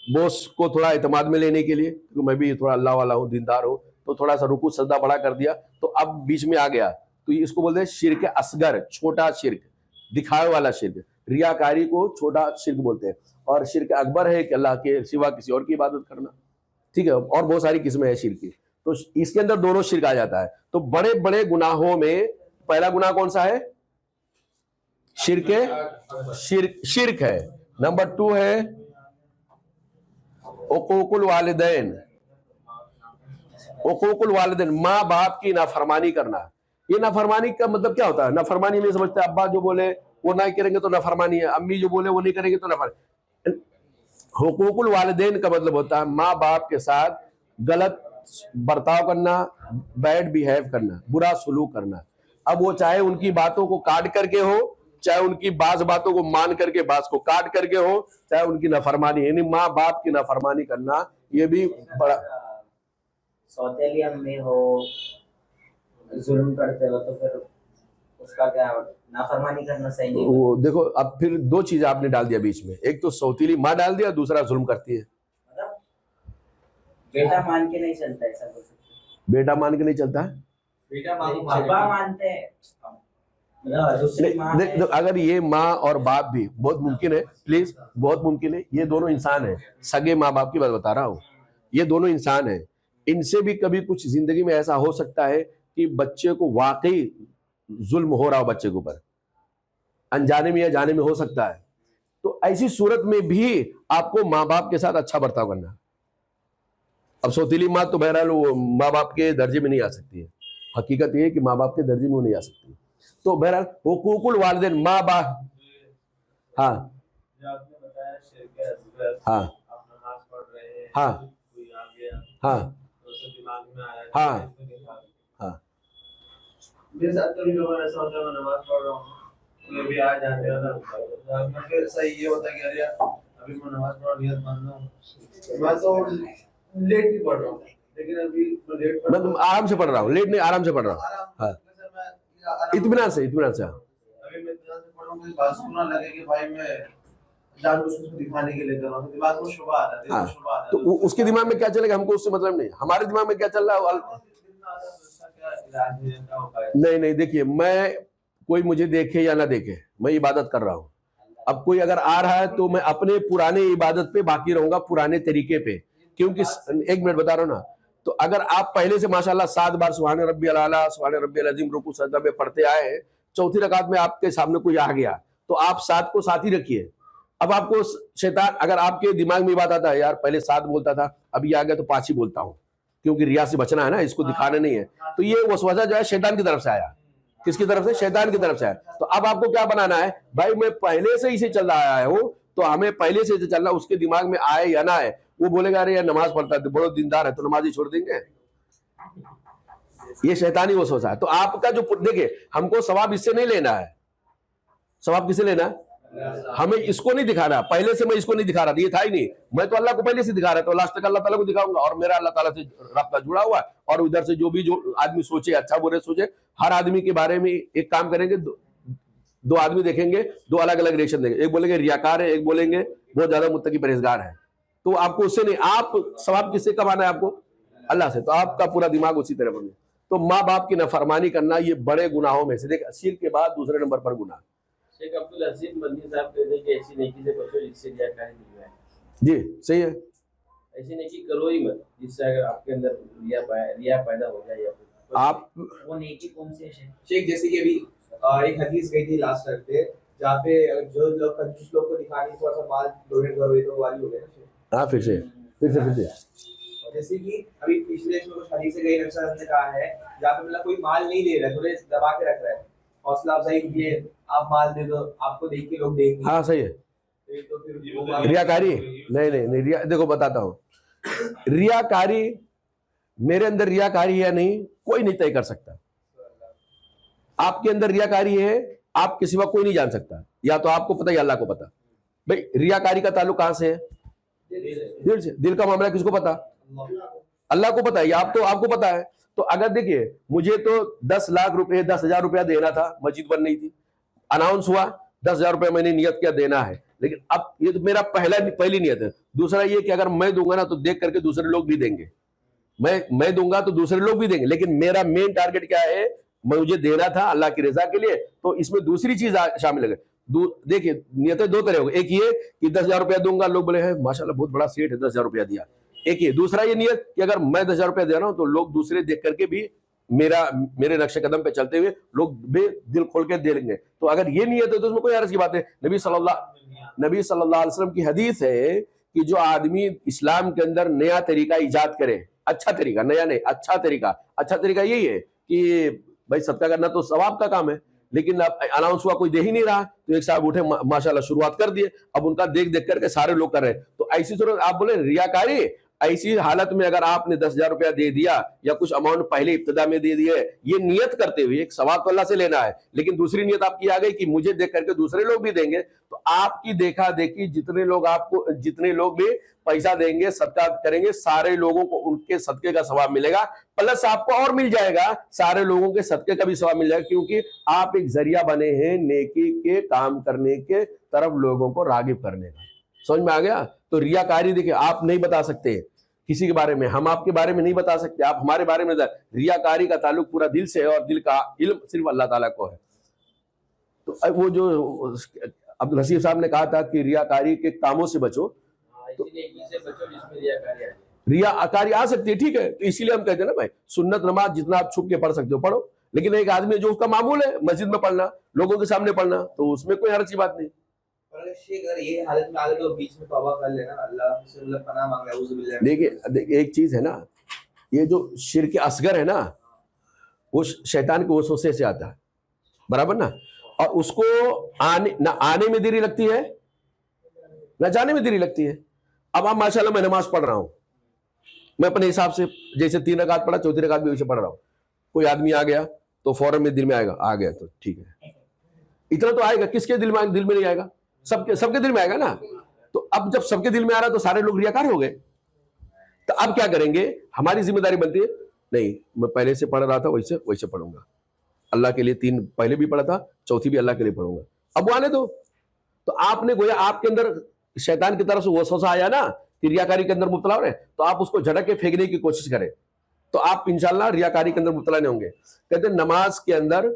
بوس کو تھوڑا اعتماد میں لینے کے لیے, کیونکہ میں بھی تھوڑا اللہ والا ہوں, دیندار ہوں, تو تھوڑا سا رکوع سجدہ بڑا کر دیا, تو اب بیچ میں آ گیا. تو اس کو بولتے ہیں شرک اصغر, چھوٹا شرک, دکھاوے والا شرک. ریاکاری کو چھوٹا شرک بولتے ہیں. اور شرک اکبر ہے کہ اللہ کے سوا کسی اور کی عبادت کرنا, ٹھیک ہے, اور بہت ساری قسمیں ہیں شرک کی. تو اس کے اندر دونوں شرک آ جاتا ہے. تو بڑے بڑے گناہوں میں پہلا گناہ کون سا ہے؟ شرک ہے. نمبر 2 ہے حقوق الوالدین. حقوق الوالدین, ماں باپ کی نافرمانی کرنا. یہ نافرمانی کا مطلب کیا ہوتا ہے؟ نافرمانی میں سمجھتے ہیں ابا جو بولے وہ نہیں کریں گے تو نافرمانی ہے, امی جو بولے وہ نہیں کریں گے تو نافرمانی. حقوق الوالدین کا مطلب ہوتا ہے ماں باپ کے ساتھ غلط برتاؤ کرنا, بیڈ بیہیو کرنا, برا سلوک کرنا. اب وہ چاہے ان کی باتوں کو کاٹ کر کے ہو, چاہے ان کی بعض باتوں کو مان کر کے بعض کو کاٹ کر کے ہو, چاہے ان کی نافرمانی, یعنی ماں باپ کی نافرمانی کرنا یہ بھی بڑا. سوتیلی امی ہو, ظلم کرتے ہو, تو پھر اس کا کیا نافرمانی کرنا صحیح نہیں؟ وہ دیکھو اب پھر 2 چیزیں آپ نے ڈال دیا بیچ میں, ایک تو سوتیلی ماں ڈال دیا, دوسرا ظلم کرتی ہے. بیٹا مان کے نہیں چلتا, ایسا بول سکتے. بیٹا مان کے نہیں چلتا ہے, بیٹا ماں کو ابا مانتے ہیں, دوسری ماں ہے. اگر یہ ماں اور باپ بھی بہت ممکن ہے, پلیز بہت ممکن ہے, یہ دونوں انسان ہیں. سگے ماں باپ کی بات بتا رہا ہوں, یہ دونوں انسان ہیں. ان سے بھی کبھی کچھ زندگی میں ایسا ہو سکتا ہے کہ بچے کو واقعی ظلم ہو رہا ہو بچے کے اوپر, انجانے میں یا جانے میں ہو سکتا ہے. تو ایسی صورت میں بھی آپ کو ماں باپ کے ساتھ اچھا برتاؤ کرنا. اب سوتیلی ماں تو بہرحال وہ ماں باپ کے درجے میں نہیں آ سکتی ہے, حقیقت یہ ہے کہ ماں باپ کے درجے میں وہ نہیں آ سکتی. تو بہرحال حقوق الوالدین, ماں باپ. ہاں ہاں ہاں ہاں ہاں ہاں میرے ساتھ کبھی کبھار ایسا ہوتا ہے میں نماز پڑھ رہا ہوں, یہ بھی آ جاتے ہیں, میں پھر صحیح یہ ہوتا ہے کہ ارے ابھی میں نماز پڑھ نیت مان رہا ہوں, میں تو لیٹ ہی پڑھ رہا ہوں, لیکن ابھی میں لیٹ پڑھ رہا ہوں, میں آرام سے پڑھ رہا ہوں, لیٹ نہیں آرام سے پڑھ رہا ہوں. ہاں اطمینان سے, اطمینان سے. ابھی میں اطمینان سے پڑھ رہا ہوں, کوئی بات سننا لگے کہ بھائی میں جان بوجھ کے دکھانے کے لیے کر رہا ہوں, دماغ میں شبہ آتا ہے, شبہ آتا ہے. تو اس کے دماغ میں کیا چلے گا ہم کو اس سے مطلب نہیں, ہمارے دماغ میں کیا چل رہا ہے. نہیں دیکھیے, میں کوئی مجھے دیکھے یا نہ دیکھے, میں عبادت کر رہا ہوں. اب کوئی اگر آ رہا ہے تو میں اپنے پرانے عبادت پہ باقی رہوں گا, پرانے طریقے پہ. کیونکہ ایک منٹ بتا رہا ہوں نا, تو اگر آپ پہلے سے ماشاءاللہ 7 بار سبحان ربی الاعلیٰ, سبحان ربی العظیم رکوع سجدہ میں پڑھتے آئے ہیں, چوتھی رکعت میں آپ کے سامنے کوئی آ گیا تو آپ 7 کو 7 ہی رکھیے. اب آپ کو شیطان اگر آپ کے دماغ میں بات آتا ہے یار پہلے 7 بولتا تھا, اب یہ آ گیا تو 5 ہی بولتا ہوں, کیونکہ ریا سے بچنا ہے نا, اس کو دکھانا نہیں ہے. تو یہ وسوسہ جو ہے شیطان کی طرف سے آیا. کس کی طرف سے؟ شیطان کی طرف سے آیا. تو اب آپ کو کیا بنانا ہے بھائی, میں پہلے سے اسے چل رہا آیا ہوں, تو ہمیں پہلے سے چلنا, اس کے دماغ میں آئے یا نہ آئے, وہ بولے گا ارے یار نماز پڑھتا ہے, بڑا دیندار ہے, تو نماز ہی چھوڑ دیں گے. یہ شیطانی وسوسہ ہے. تو آپ کا جو دیکھیں, ہم کو ثواب اس سے نہیں لینا ہے. ثواب کس سے لینا ہے؟ ہمیں اس کو نہیں دکھانا. پہلے سے میں اس کو نہیں دکھا رہا, یہ تھا ہی نہیں, میں تو اللہ کو پہلے سے دکھا رہا تھا, لاسٹ تک اللہ تعالیٰ کو دکھاؤں گا. اور میرا اللہ تعالیٰ سے رابطہ جڑا ہوا ہے, اور ادھر سے جو بھی جو آدمی سوچے اچھا برے سوچے, ہر آدمی کے بارے میں ایک کام کریں گے, 2 آدمی دیکھیں گے, 2 الگ الگ ریئیکشن دیں گے. ایک بولیں گے ریاکار ہے, ایک بولیں گے بہت زیادہ متقی پرہیزگار ہے. تو آپ کو اس سے نہیں, آپ ثواب کس سے کمانا ہے آپ کو؟ اللہ سے. تو آپ کا پورا دماغ اسی طرح بنے. تو ماں باپ کی نافرمانی کرنا یہ بڑے گناہوں میں سے, دیکھ شرک کے بعد دوسرے نمبر پر گناہ. شیخ عبدالعزیز مدنی صاحب کہتے ہیں کہ ایسی نیکی سے بچو جس سے ریاکاری نہیں ہے. جی صحیح ہے, ایسی نیکی کرو ہی مت جس سے اگر آپ کے اندر ریا پیدا ہو جائے. یا آپ وہ نیکی کون سی ہے شیخ؟ جیسے کہ ابھی ایک حدیث گئی تھی لاسٹ ٹائم پہ, جہاں پہ جو لوگ کنجوس لوگ کو دکھانے تھوڑا سا مال ڈونیٹ کرو, یہ تو والی ہو گئی نا. ہاں پھر سے جیسے کہ ابھی پچھلے اس میں کچھ حدیثیں گئی, نبی صلی اللہ علیہ وسلم نے کہا ہے جہاں پہ مطلب کوئی مال نہیں دے رہا ہے, تھوڑے دبا کے رکھ رہا ہے, حوصلہ افزائی کیجیے, آپ مال دے دو, آپ کو دیکھ کے لوگ دیں گے. ہاں صحیح ہے. تو پھر ریاکاری نہیں, دیکھو بتاتا ہوں, ریاکاری میرے اندر ریاکاری ہے نہیں, کوئی نہیں طے کر سکتا. آپ کے اندر ریاکاری ہے, آپ کے سوا کوئی نہیں جان سکتا, یا تو آپ کو پتا یا اللہ کو پتا. بھائی ریاکاری کا تعلق کہاں سے ہے؟ دل سے. دل کا معاملہ کس کو پتا؟ अल्लाह को पता है, आपको पता है। तो अगर देखिए मुझे तो 10 लाख रुपए 10,000 रुपया देना था, मस्जिद बन रही थी, अनाउंस हुआ 10,000 रुपया मैंने नियत किया देना है, लेकिन अब ये तो मेरा पहली नियत है। दूसरा ये कि अगर मैं दूंगा ना तो देख करके दूसरे लोग भी देंगे, मैं दूंगा तो दूसरे लोग भी देंगे, लेकिन मेरा मेन टारगेट क्या है, मुझे देना था अल्लाह की रजा के लिए। तो इसमें दूसरी चीज शामिल है। देखिए नियतें दो तरह होगी, एक ये कि 10,000 रुपया दूंगा, लोग बोले हैं माशाल्लाह बहुत बड़ा सेठ है 10,000 रुपया दिया, एक ये। दूसरा ये नियत कि अगर मैं 10,000 रुपया दे रहा हूं तो लोग दूसरे देख करके भी मेरे नक्शे कदम पे चलते हुए लोग भी दिल खोल के दे लेंगे। तो अगर ये नियत है तो उसमें कोई हर्ज की बात है। नबी सल्लल्लाहु अलैहि वसल्लम की हदीस है कि जो आदमी इस्लाम के अंदर नया तरीका इजाद करे, अच्छा तरीका, नया नहीं, अच्छा तरीका यही है कि भाई सदका करना तो सवाब का काम है, लेकिन अब अनाउंस हुआ कोई दे ही नहीं रहा, तो एक साहब उठे माशाल्लाह शुरुआत कर दिए, अब उनका देख करके सारे लोग कर रहे हैं। तो ऐसी सूरत आप बोले रियाकारी, ऐसी हालत में अगर आपने 10,000 रुपया दे दिया या कुछ अमाउंट पहले इब्तिदा में दे दिए, ये नियत करते हुए एक सवाब तो अल्लाह से लेना है, लेकिन दूसरी नियत आपकी आ गई कि मुझे देख करके दूसरे लोग भी देंगे, तो आपकी देखा देखी जितने लोग भी पैसा देंगे, सदका करेंगे, सारे लोगों को उनके सदके का सवाब मिलेगा, प्लस आपको और मिल जाएगा, सारे लोगों के सदके का भी सवाब मिल जाएगा, क्योंकि आप एक जरिया बने हैं नेकी के काम करने के तरफ लोगों को रागिब करने का। समझ में आ गया? तो रियाकारी देखिए आप नहीं बता सकते किसी के बारे में, हम आपके बारे में नहीं बता सकते, आप हमारे बारे में। रियाकारी का ताल्लुक पूरा दिल से है और दिल का इल्म सिर्फ अल्लाह ताला को है। तो वो जो अब्दुल हसीब साहब ने कहा था कि रियाकारी के कामों से बचो, तो रियाकारी आ सकती है, ठीक है, तो इसीलिए हम कहते हैं ना भाई सुन्नत नमाज जितना आप छुप के पढ़ सकते हो पढ़ो, लेकिन एक आदमी जो उसका मामूल है मस्जिद में पढ़ना, लोगों के सामने पढ़ना, तो उसमें कोई हर्ज की बात नहीं। अगर ये हालत में आ गए तो बीच में तौबा कर लेना, अल्लाह से मतलब पनाह मांगना, उज़ बिल्लाह। देखिए एक चीज है ना, ये जो शिर्क असगर है ना, वो शैतान के वसवसे से आता है, बराबर ना, और उसको आने में देरी लगती है ना जाने में देरी लगती है। अब आप माशाल्लाह मैं नमाज पढ़ रहा हूं, मैं अपने हिसाब से जैसे 3 रकात पढ़ा, चौथी रकात भी वैसे पढ़ रहा हूं, कोई आदमी आ गया तो फौरन में दिल में आएगा, आ गया तो ठीक है, इतना तो आएगा। किसके दिल में नहीं आएगा? सबके दिल में आएगा ना। तो अब जब सबके दिल में आ रहा तो सारे लोग रियाकार हो गए, तो अब क्या करेंगे? हमारी जिम्मेदारी बनती है, नहीं मैं पहले से पढ़ रहा था वैसे पढ़ूंगा, अल्लाह के लिए 3 पहले भी पढ़ा था, चौथी भी अल्लाह के लिए पढ़ूंगा, अब वो आने दो। तो आपने गोया आपके अंदर शैतान की तरफ से वसवसा आया ना कि रियाकारी के अंदर मुब्तला हो रहे, तो आप उसको झटक के फेंकने की कोशिश करें, तो आप इंशाल्लाह रियाकारी के अंदर मुब्तला नहीं होंगे। कहते हैं नमाज के अंदर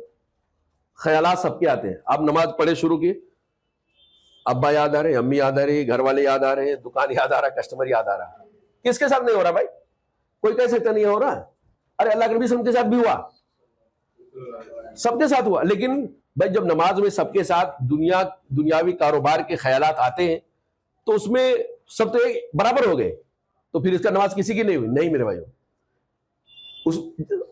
ख्यालात सबके आते हैं। आप नमाज पढ़े शुरू की, अब्बा याद आ रहे, अम्मी याद आ रही, घर वाले याद आ रहे, दुकान याद आ रहा, कस्टमर याद आ रहा, किसके साथ नहीं हो रहा भाई? कोई कह सकता नहीं हो रहा, अरे अल्लाह के नबी सल्लल्लाहु अलैहि वसल्लम के साथ भी हुआ, सबके साथ हुआ। लेकिन भाई जब नमाज में सबके साथ दुनियावी कारोबार के ख्यालात आते हैं तो उसमें सब तो एक बराबर हो गए, तो फिर इसका नमाज किसी की नहीं हुई। नहीं मेरे भाइयों,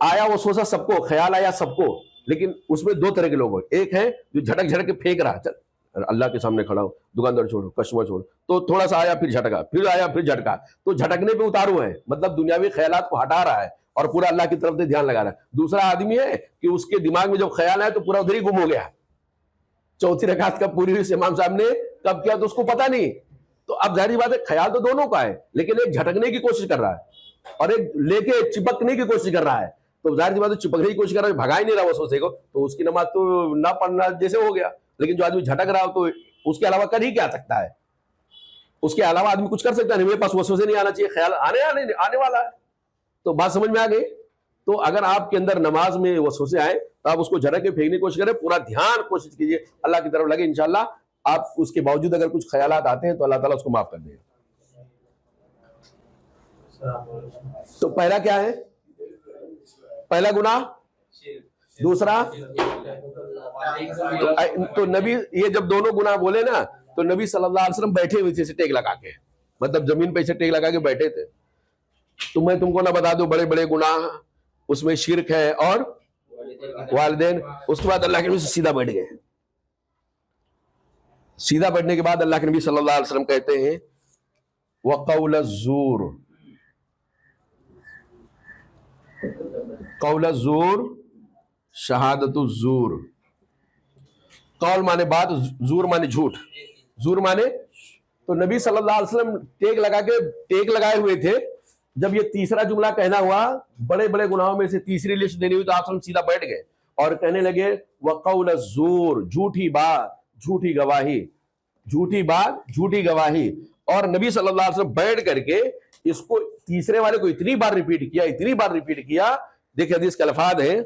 आया वो सोचा सबको, ख्याल आया सबको, लेकिन उसमें 2 तरह के लोग हो। एक है जो झटक के फेंक रहा, चल अल्लाह के सामने खड़ा हो, दुकानदार छोड़ो, कस्टमर छोड़ो, तो थोड़ा सा आया फिर झटका, फिर आया फिर झटका, तो झटकने पे उतारू है, मतलब दुनियावी ख्यालात को हटा रहा है और पूरा अल्लाह की तरफ से ध्यान लगा रहा है। दूसरा आदमी है कि उसके दिमाग में जब ख्याल आया तो पूरा उधर ही गुम हो गया, चौथी रकात कब पूरी हुई इमाम साहब ने कब किया तो उसको पता नहीं। तो अब जाहिर बात है ख्याल तो दोनों का है, लेकिन एक झटकने की कोशिश कर रहा है और एक लेके चिपकने की कोशिश कर रहा है, तो जाहिर बात है चिपकने की कोशिश कर रहा है, भगा ही नहीं रहा वो सोचे को, तो उसकी नमाज तो ना पढ़ना जैसे हो गया। लेकिन जो आदमी झटक रहा हो तो उसके अलावा कर ही क्या सकता है? उसके अलावा आदमी कुछ कर सकता है नहीं, मेरे पास वसवसे नहीं आना चाहिए, ख्याल आने वाला है। तो बात समझ में आ गई? तो अगर आपके अंदर नमाज में वसवसे आए तो आप उसको झटक के फेंकने की कोशिश करें, पूरा ध्यान कोशिश कीजिए अल्लाह की तरफ लगे, इंशाल्लाह आप उसके बावजूद अगर कुछ ख्यालात आते हैं तो अल्लाह ताला उसको माफ कर देगा। तो पहला क्या है? पहला गुनाह, दूसरा तो नबी, ये जब दोनों गुनाह बोले ना तो नबी सल्लल्लाहु अलैहि वसल्लम बैठे हुए थे ऐसे टेक लगा के, मतलब जमीन पे ऐसे टेक लगा के बैठे थे। तो मैं तुमको ना बता दूं बड़े बड़े गुनाह उसमें शिर्क है और वालिदैन। उसके बाद अल्लाह के नबी सीधा बैठ गए। सीधा बैठने के बाद अल्लाह के नबी सल्लल्लाहु अलैहि वसल्लम कहते हैं वक़ौल ज़ूर, कौल ज़ूर शहादतु ज़ूर। कौल माने बात, ज़ूर माने झूठ, ज़ूर माने। तो नबी सल्लल्लाहु अलैहि वसल्लम टेक लगाए हुए थे, जब ये तीसरा जुमला कहना हुआ, बड़े बड़े गुनाहों में से तीसरी लिस्ट देनी हुई, तो आप सब सीधा बैठ गए और कहने लगे वक़ौल ज़ूर, झूठी बात, झूठी गवाही, झूठी बात, झूठी गवाही। और नबी सल्लल्लाहु अलैहि वसल्लम बैठ करके इसको तीसरे वाले को इतनी बार रिपीट किया, इतनी बार रिपीट किया। देखिए हदीस के अल्फाज है,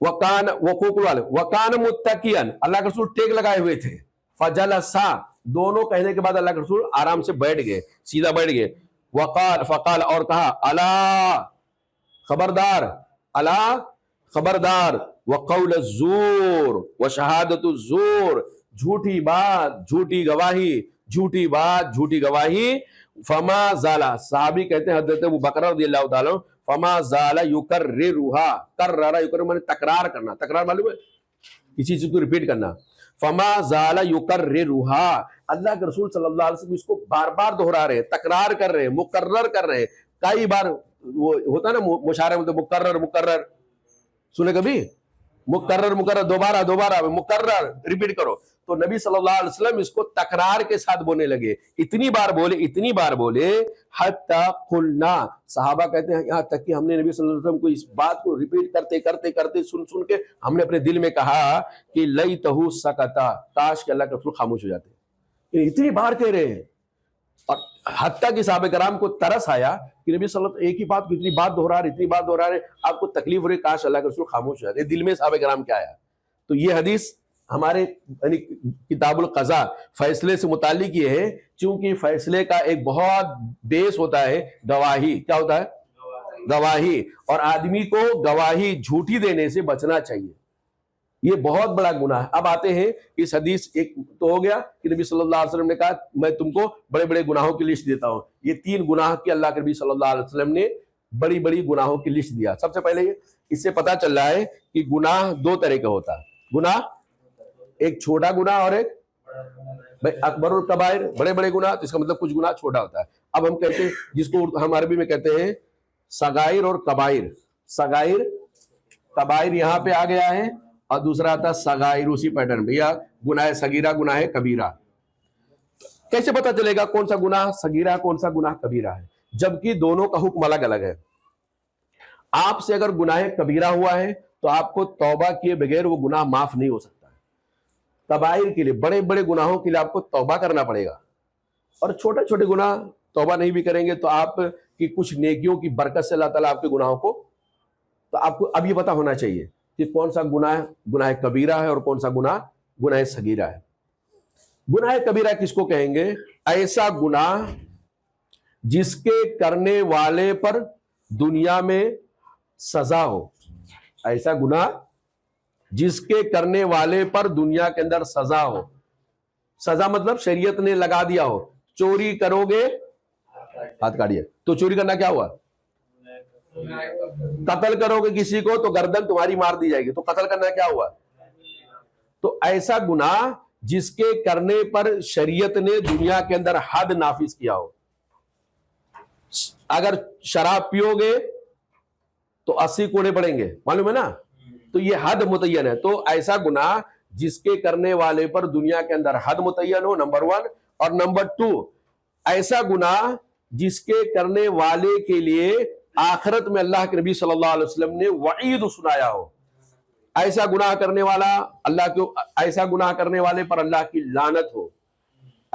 वकान मुत्तकियन, अल्लाह के रसूल टेक लगाए हुए थे, फजलसा, दोनों कहने के बाद अल्लाह के रसूल आराम से बैठ गए, सीधा बैठ गए। वकाल फकाल, और कहा अला, खबरदार, अला, खबरदार, वक़ौल ज़ूर व शहादतु ज़ूर, झूठी बात, झूठी गवाही, झूठी बात, झूठी गवाही। फमा ज़ाला, सहाबी कहते हैं हज़रत अबू बकर रज़ियल्लाहु ताला, फमा ज़ाला युकर्रिरुहा, कर्ररा युकर्र माने तकरार करना, तकरार मालूम है किसी चीज को रिपीट करना। फमा ज़ाला युकर्रिरुहा, अल्लाह के रसूल सल्लल्लाहु अलैहि वसल्लम इसको बार बार दोहरा रहे हैं, तकरार कर रहे हैं, मुकर्रर कर रहे हैं। कई बार वो होता है ना मुशारे में, तो मुकर्रर मुकर्रर सुने कभी, मुकर्रर मुकर्रर, दोबारा दोबारा, मुकर्रर रिपीट करो। तो नबी सल्लल्लाहु अलैहि वसल्लम इसको तकरार के साथ बोलने लगे, इतनी बार बोले, इतनी बार बोले, हत्ता कुलना, सहाबा कहते हैं यहाँ तक कि हमने नबी सल्लल्लाहु अलैहि वसल्लम को इस बात को रिपीट करते करते करते सुन सुन के हमने अपने दिल में कहा कि लैतहु सकता, काश के अल्लाह के रसूल खामोश हो जाते। इतनी बार कह रहे हैं, और हत्ता कि सहाबा कराम को तरस आया कि नबी सल्लल्लाहु अलैहि वसल्लम एक ही बात को इतनी बार दोहरा रहे, इतनी बार दोहरा रहे, आपको तकलीफ हो रही, काश अल्लाह के रसूल खामोश हो जाते। दिल में सहाबा कराम क्या आया। तो ये हदीस हमारे यानी किताबुल क़ज़ा, फैसले से मुताल्लिक ये है, क्योंकि फैसले का एक बहुत बेस होता है गवाही। क्या होता है? गवाही। और आदमी को गवाही झूठी देने से बचना चाहिए, ये बहुत बड़ा गुनाह है। अब आते हैं इस हदीस, एक तो हो गया कि नबी सल्लल्लाहु अलैहि वसल्लम ने कहा मैं तुमको बड़े बड़े गुनाहों की लिस्ट देता हूं। ये 3 गुनाह की अल्लाह के नबी सल्लल्लाहु अलैहि वसल्लम ने बड़ी बड़ी गुनाहों की लिस्ट दिया। सबसे पहले इससे पता चल रहा है कि गुनाह 2 तरह का होता है। गुनाह, एक छोटा गुनाह और एक भाई अकबरुल कबाइर, बड़े बड़े गुनाह, तो इसका मतलब कुछ गुनाह छोटा होता है। अब हम कहते हैं, जिसको हम अरबी में कहते हैं सगाइर और कबाइर। सगाइर कबाइर यहाँ पे आ गया है, और दूसरा आता है सगाइर, उसी पैटर्न में, या गुनाह सगीरा, गुनाह कबीरा। कैसे पता चलेगा कौन सा गुनाह सगीरा, कौन सा गुनाह कबीरा है, जबकि दोनों का हुक्म अलग अलग है। आपसे अगर गुनाह कबीरा हुआ है तो आपको तौबा किए बगैर वो गुनाह माफ नहीं हो सकता। कबाइर के लिए, बड़े बड़े गुनाहों के लिए आपको तौबा करना पड़ेगा, और छोटे छोटे गुनाह तौबा नहीं भी करेंगे तो आप की कुछ नेकियों की बरकत से अल्लाह ताला आपके गुनाहों को, तो आपको अब ये पता होना चाहिए कि कौन सा गुनाह गुनाह कबीरा है और कौन सा गुनाह गुनाह सगीरा है। गुनाह कबीरा किसको कहेंगे? ऐसा गुनाह जिसके करने वाले पर दुनिया में सजा हो। ऐसा गुनाह जिसके करने वाले पर दुनिया के अंदर सजा हो। सजा मतलब शरीयत ने लगा दिया हो। चोरी करोगे हाथ काटिए, तो चोरी करना क्या हुआ? कत्ल करोगे किसी को तो गर्दन तुम्हारी मार दी जाएगी, तो कत्ल करना क्या हुआ? तो ऐसा गुनाह जिसके करने पर शरीयत ने दुनिया के अंदर हद नाफिज किया हो। अगर शराब पियोगे तो 80 कोड़े पड़ेंगे, मालूम है ना, तो ये हद मुतय्यन है। तो ऐसा गुनाह जिसके करने वाले पर दुनिया के अंदर हद मुतय्यन हो, नंबर 1। और नंबर 2, ऐसा गुनाह जिसके करने वाले के लिए आखिरत में अल्लाह के नबी सल्लल्लाहु अलैहि वसल्लम ने वईद सुनाया हो। ऐसा गुनाह करने वाला अल्लाह को, ऐसा गुनाह करने वाले पर अल्लाह की लानत हो,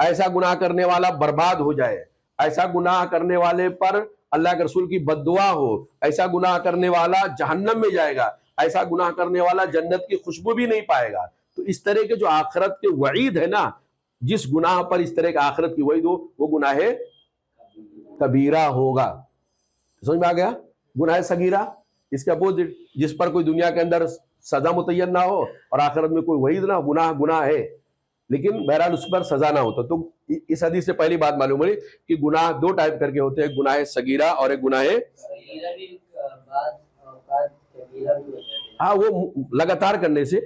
ऐसा गुनाह करने वाला बर्बाद हो जाए, ऐसा गुनाह करने वाले पर अल्लाह के रसूल की बद्दुआ हो, ऐसा गुनाह करने वाला जहन्नम में जाएगा, ऐसा गुनाह करने वाला जन्नत की खुशबू भी नहीं पाएगा। तो इस तरह के जो आखिरत के वईद है ना, जिस गुनाह पर इस तरह का आखिरत की वईद हो, वो गुनाह कबीरा होगा। समझ में आ गया? गुनाह सगीरा इसके अपोजिट, जिस पर कोई दुनिया के अंदर सजा मुतय्यन ना हो और आखिरत में कोई वईद ना, गुनाह गुनाह है लेकिन बहरहाल उस पर सजा ना होता। तो इस हदीस से पहली बात मालूम हुई कि गुनाह 2 टाइप करके होते हैं, गुनाह सगीरा और एक गुनाह, हाँ, वो लगातार करने से।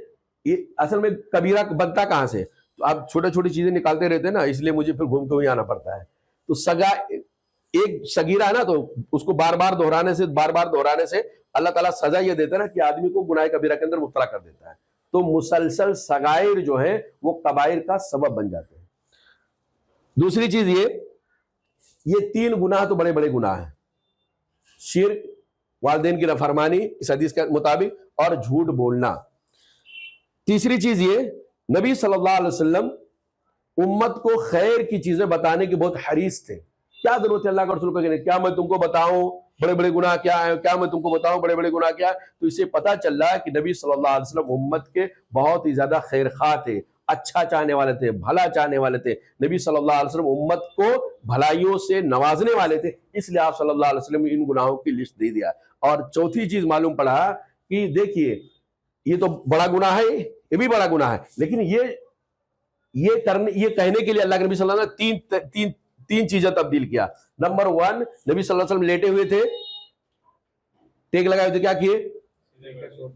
ये असल में कबीरा बनता कहाँ से? तो आप छोटे छोटी चीजें निकालते रहते हैं ना, इसलिए मुझे फिर घूम के वहीं आना पड़ता है। तो सगा एक सगीरा है ना, तो उसको बार बार दोहराने से अल्लाह ताला सजा ये देता है ना कि आदमी को गुनाह कबीरा के अंदर मुब्तला कर देता है। तो मुसलसल सगाइर जो है वो कबाइर का सबब बन जाते हैं। दूसरी चीज ये یہ 3 گناہ تو بڑے بڑے گناہ ہیں، شرک، والدین کی نافرمانی اس حدیث کے مطابق، اور جھوٹ بولنا۔ تیسری چیز یہ، نبی صلی اللہ علیہ وسلم امت کو خیر کی چیزیں بتانے کے بہت حریص تھے۔ کیا ضرورت ہے اللہ کے رسول کو کہنے کیا میں تم کو بتاؤں بڑے بڑے گناہ کیا ہیں، کیا میں تم کو بتاؤں بڑے بڑے گناہ کیا ہے؟ تو اسے پتہ چل رہا ہے کہ نبی صلی اللہ علیہ وسلم امت کے بہت ہی زیادہ خیر خواہ تھے، اچھا چاہنے والے تھے، بھلا چاہنے والے تھے۔ نبی صلی اللہ علیہ وسلم امت کو بھلائیوں سے نوازنے والے تھے، اس لیے آپ صلی اللہ علیہ وسلم نے ان گناہوں کی لسٹ دے دیا۔ اور چوتھی چیز معلوم پڑا کہ دیکھیے یہ تو بڑا گناہ ہے، یہ بھی بڑا گناہ ہے، لیکن یہ کہنے کے لیے اللہ کے نبی صلی اللہ علیہ وسلم نے تین چیزیں تبدیل کیا۔ نمبر 1، نبی صلی اللہ علیہ وسلم لیٹے ہوئے تھے، ٹیک لگائے ہوئے تھے، کیا کیے؟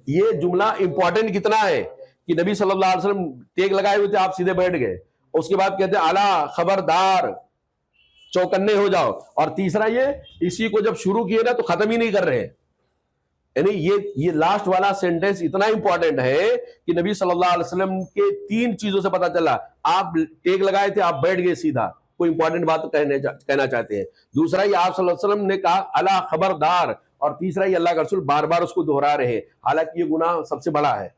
یہ جملہ امپورٹنٹ کتنا ہے کہ نبی صلی اللہ علیہ وسلم ٹیک لگائے ہوئے تھے، آپ سیدھے بیٹھ گئے، اس کے بعد کہتے ہیں الا خبردار چوکنے ہو جاؤ۔ اور تیسرا یہ، اسی کو جب شروع کیے نا تو ختم ہی نہیں کر رہے، یعنی یہ لاسٹ والا سینٹنس اتنا امپورٹنٹ ہے کہ نبی صلی اللہ علیہ وسلم کے 3 چیزوں سے پتا چلا۔ آپ ٹیک لگائے تھے، آپ بیٹھ گئے سیدھا، کوئی امپورٹنٹ بات کہنا چاہتے ہیں۔ دوسرا یہ آپ صلی اللہ علیہ وسلم نے کہا الا خبردار، اور تیسرا یہ اللہ کے رسول بار بار اس کو دہرا رہے ہیں، حالانکہ یہ گناہ سب سے بڑا ہے۔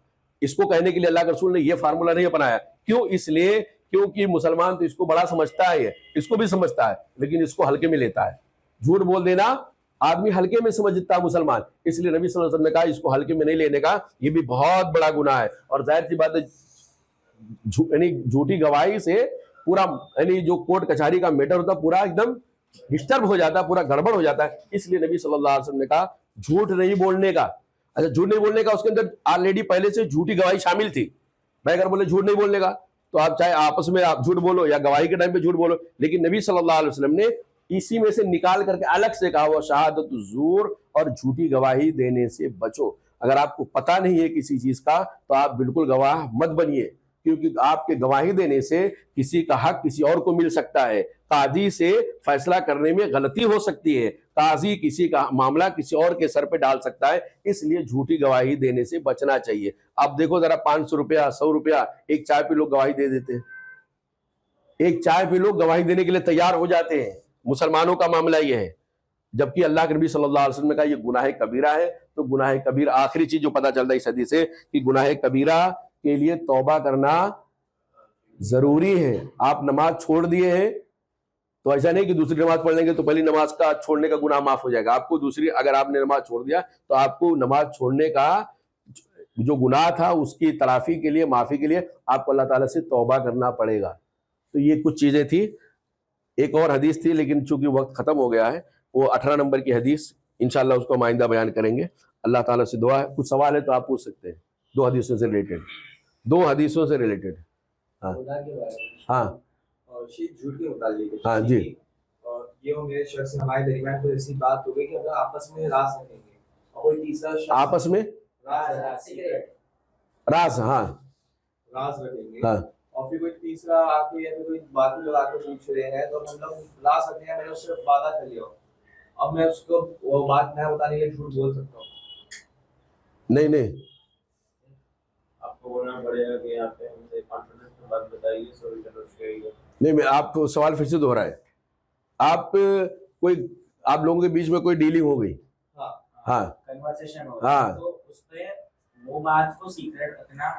اس کو کہنے کے لیے اللہ کے رسول نے یہ فارمولا نہیں اپنایا، کیوں؟ اس لیے کیونکہ مسلمان تو اس کو بڑا سمجھتا ہے، اس کو بھی سمجھتا ہے، لیکن اس کو ہلکے میں لیتا ہے۔ جھوٹ بول دینا آدمی ہلکے میں سمجھتا ہے مسلمان، اس لیے نبی صلی اللہ علیہ وسلم نے کہا اس کو ہلکے میں نہیں لینے کا، یہ بھی بہت بڑا گناہ ہے۔ اور ظاہر سی بات ہے یعنی جھوٹی گواہی سے پورا یعنی جو کورٹ کچہری کا میٹر ہوتا ہے پورا ایک دم ڈسٹرب ہو جاتا ہے، پورا گڑبڑ ہو جاتا ہے۔ اس لیے نبی صلی اللہ علیہ وسلم نے کہا جھوٹ نہیں بولنے کا۔ اچھا جھوٹ نہیں بولنے کا، اس کے اندر آلریڈی پہلے سے جھوٹی گواہی شامل تھی۔ بھائی اگر بولے جھوٹ نہیں بولنے کا تو آپ چاہے آپس میں آپ جھوٹ بولو یا گواہی کے ٹائم پہ جھوٹ بولو، لیکن نبی صلی اللہ علیہ وسلم نے اسی میں سے نکال کر کے الگ سے کہا وہ شہادت الزور، اور جھوٹی گواہی دینے سے بچو۔ اگر آپ کو پتہ نہیں ہے کسی چیز کا تو آپ بالکل گواہ مت بنیے، کیونکہ آپ کے گواہی دینے سے کسی کا حق کسی اور کو مل سکتا ہے، قاضی سے فیصلہ کرنے میں غلطی ہو سکتی ہے، قاضی کسی کا معاملہ کسی اور کے سر پہ ڈال سکتا ہے، اس لیے جھوٹی گواہی دینے سے بچنا چاہیے۔ اب دیکھو ذرا 500 روپیہ 100 روپیہ ایک چائے پہ لوگ گواہی دے دیتے ہیں، ایک چائے پہ لوگ گواہی دینے کے لیے تیار ہو جاتے ہیں۔ مسلمانوں کا معاملہ یہ ہے، جبکہ اللہ کے نبی صلی اللہ علیہ وسلم نے کہا یہ گناہ کبیرہ ہے۔ تو گناہ کبیرہ، آخری چیز جو پتہ چلتا ہے اس حدیث سے کہ گناہ کبیرہ کے لیے توبہ کرنا ضروری ہے۔ آپ نماز چھوڑ دیے ہیں تو ایسا نہیں کہ دوسری نماز پڑھ لیں گے تو پہلی نماز کا چھوڑنے کا گناہ معاف ہو جائے گا۔ آپ کو دوسری، اگر آپ نے نماز چھوڑ دیا تو آپ کو نماز چھوڑنے کا جو گناہ تھا اس کی تلافی کے لیے، معافی کے لیے آپ کو اللہ تعالیٰ سے توبہ کرنا پڑے گا۔ تو یہ کچھ چیزیں تھی۔ ایک اور حدیث تھی لیکن چونکہ وقت ختم ہو گیا ہے، وہ 18 نمبر کی حدیث انشاءاللہ اس کو ہم آئندہ بیان کریں گے۔ اللہ تعالیٰ سے دعا ہے، کچھ سوال ہے تو آپ پوچھ سکتے ہیں، 2 حدیثوں سے ریلیٹڈ۔ ہاں ہاں اور جھوٹ کے متعلق ہاں جی، اور یہ وہ میرے شخص ہمارے درمیان کوئی ایسی بات ہو گئی کہ اگر آپس میں راز رکھیں گے اور کوئی تیسرا شخص آپس میں راز، ہاں راز رکھیں گے ہاں اور پھر کوئی تیسرا آ کے یا پھر کوئی باقی لوگ آ کے پوچھ رہے ہیں تو ہم لوگ راز رکھتے ہیں، میں نے اس سے وعدہ کر لیا، اب میں اس کو وہ بات نہ بتانے کے لیے جھوٹ بول سکتا ہوں؟ نہیں آپ کو بولنا پڑے گا کہ آپ ہم سے کانفیڈنس میں بات بتائیے، سوری نہیں، میں آپ کو سوال پھر سے دوہرائے۔ آپ لوگوں کے بیچ میں کوئی ڈیلنگ ہو گئی، ہاں کنورسیشن ہو ہاں تو اس پہ وہ بات کو سیکریٹ رکھنا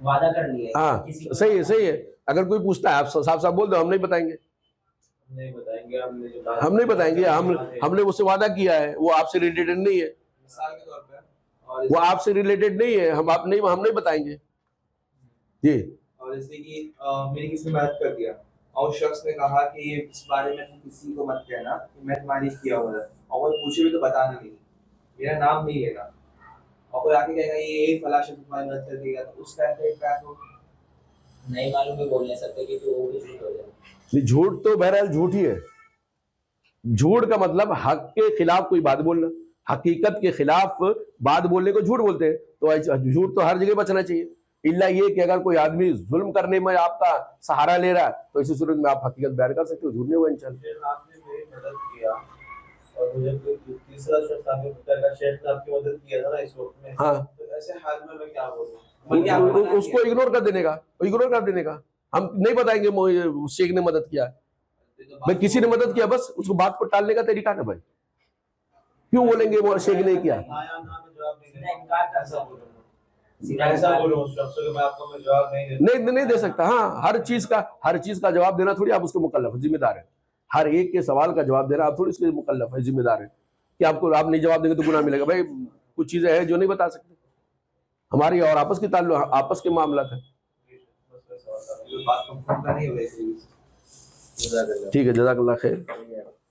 وعدہ کر لیا ہے، ہاں صحیح ہے۔ اگر کوئی پوچھتا ہے آپ صاف بول دو ہم نہیں بتائیں گے، ہم نہیں بتائیں گے، ہم نے اس سے وعدہ کیا ہے، وہ آپ سے ریلیٹڈ نہیں ہے، مثال کے طور پہ وہ آپ سے ریلیٹڈ نہیں ہے، ہم نہیں بتائیں گے جی۔ اور جیسے کہ میری کسی نے مدد کر دیا اور شخص نے کہا کہ اس بارے میں کسی کو مت کہنا کہ میں تمہاری کیا ہوا ہے، اور وہ پوچھے بھی تو بتانا نہیں، میرا نام نہیں لینا، اور کوئی آگے کہے گا یہ فلاں شخص تمہاری مدد کر دے گا، تو اس ٹائم پہ کیا ہو نہیں معلوم بھی بول نہیں سکتے کہ وہ بھی جھوٹ ہو جائے۔ جھوٹ تو بہرحال جھوٹ ہی ہے۔ جھوٹ کا مطلب حق کے خلاف کوئی بات بولنا، حقیقت کے خلاف بات بولنے کو جھوٹ بولتے ہیں۔ تو جھوٹ تو ہر جگہ بچنا چاہیے، الا یہ کہ اگر کوئی آدمی ظلم کرنے میں آپ کا سہارا لے رہا ہے تو اسی صورت میں آپ حقیقت بیان کر سکتے ہو، جھوٹ نہیں ہوا انشاءاللہ۔ آپ نے میری مدد کیا اور مجھے کوئی تیسرا شخص آپ نے بتایا شیخ نے آپ کی مدد کیا تھا نا اس وقت میں، ہاں تو ایسے حال میں کیا بولوں؟ اس کو اگنور کر دینے کا، ہم نہیں بتائیں گے شیخ نے مدد کیا، भाई किसी ने मदद किया बस उसको बात को टालने का तरीका ना भाई, क्यों बोलेंगे वो शेख ने किया? आया ना मैं जवाब नहीं सीधा इनकार कर सकते हो। मैं ऐसा बोलूं उस शख्स को, मैं आपको मैं जवाब नहीं देता। नहीं दे सकता। हाँ, हर चीज का जवाब देना थोड़ी आप उसके मुकल्लफ है, जिम्मेदार है। हर एक के सवाल का जवाब देना आप थोड़ी उसके मुकल्लफ है, जिम्मेदार है कि आपको आप नहीं जवाब देंगे तो गुनाह मिलेगा। भाई कुछ चीजें हैं जो नहीं बता सकते, हमारी और आपस की ताल्लुक, आपस के मामला है। बात कंफर्म करनी है वैसे ही। ठीक है, जज़ाकल्लाह खैर।